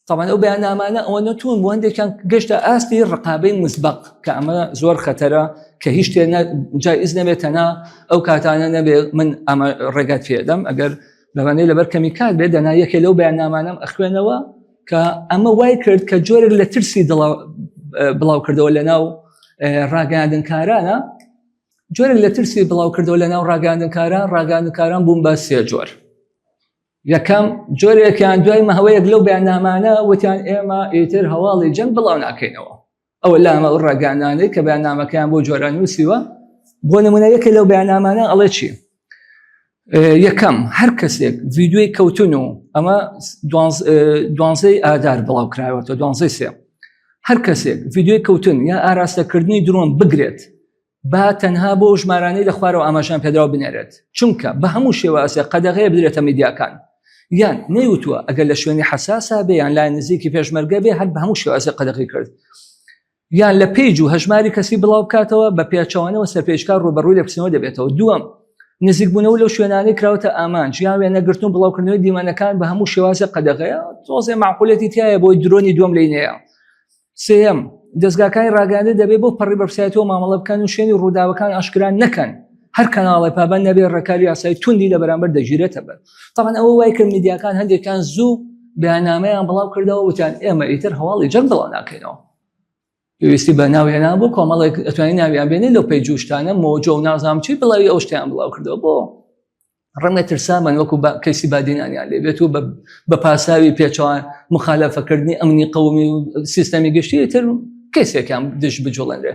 طبعا ئەو بەیاننامانە ئەوە نەتوون بۆ هەندێکیان گەشتە ئاستی ڕقابەی مسبەق کە ئەمە زۆر خەتەرە کە هیچ شتێ جایز نەبێتەنا ئەو کاتانە نەبێ من ئەمە ڕێگات پێدەم ئەگەر لەوانەیە لەبەر کەمی کات بێت دەنا یەکێ لەو بەیاننامانەم ئەخوێنەوە کە ئەمە وای کرد کە جۆرێک لە ترسی بڵاو کردەوە لەناو ڕاگەاندنکارانە جۆرێک لە ترسی بڵاو کردەوە لەناو ڕاگەاندنکاران بوون بە سێ جۆر. یەکەم جۆرێکیان دوای مەهەوەیەک لەو بەیاننامانە وتیان ئێمە ئیتر هەواڵی جەنگ بڵاو ناکەینەوە. ئەوە لامە ئەو ڕاگەاندانەی کە بەیاننامەکەیان بۆ جۆرە نووسیوە بۆ نمونە یەکێک لەو بەیاننامانە ئەڵێ چی؟ یەکەم هەر کەسێک ڤیدیۆی کەوتن و ئەمە 12 ئادار بڵاو کراوەتەوە 12 هەر کەسێک ڤیدیۆی کەوتن یا ئاراستەکردنی درۆن بگرێت با تەنها بۆ ژمارانەی لە خوارەوە ئاماژیان پێدراوە بنێرێت چونکە بە هەموو شێوازێ قەدەغەیە بدرێتە میدیاکان یان نەیوتووە ئەگەر لە شوێنی حساسە بێ یان لای نزیکی پێشمەرگە بێ هەر بە هەموو شێوازێ قەدەغی کرد یان لە پێیج و هەژماری کەسی بڵاو بکاتەوە بە پێچەوانەوە سەرپێشکار ڕوبەڕووی لە پرسیەوە دەبێتەوە. دووەم نزیکبوونەوە لەو شوێنانەی کراوەتە ئامان ژیان وێنەگرتن بڵاوکردنەوەی دیمەنەکان بە هەموو شێوازێ قەدەغەیە تۆزێ معقولەتی تایە بۆی درۆنی دووەم لینەیە. سێەم دەستگاکانی ڕاگەاندن دەبێت بۆ پەڕی بەرپرسایەتەوە مامەڵە بکەن و شوێنی ڕووداوەکان ئاشکران نەکەن هەر کەناڵی پابند نەبێ ڕێکاری یاسایی توندی لە بەرامبەر دەگیرێتە بەر. طبعا ئەوە وای کرد میدیاکان هەندێکیان زوو بەیاننامەیان بڵاو کردەوە وتیان ئێمە ئیتر هەواڵی جەنگ بڵاو ناکەینەوە. پێویستی بە ناوێنان بۆ کۆمەڵێک ئەتوانین ناویان بێنێت لەو پەیج و شتانە مۆجە و نازانم چی بڵاوی ئەو شتیان بڵاو کردەوە بۆ ڕەنگە ترسامان وەکو کەیسی بادینانیان لێ بێت و بە پاساوی پێچەوان مخالەفەکردنی ئەمنی قەومی و سیستەمی گەشتی تر کەسێکیان دش بجوڵێنرێ.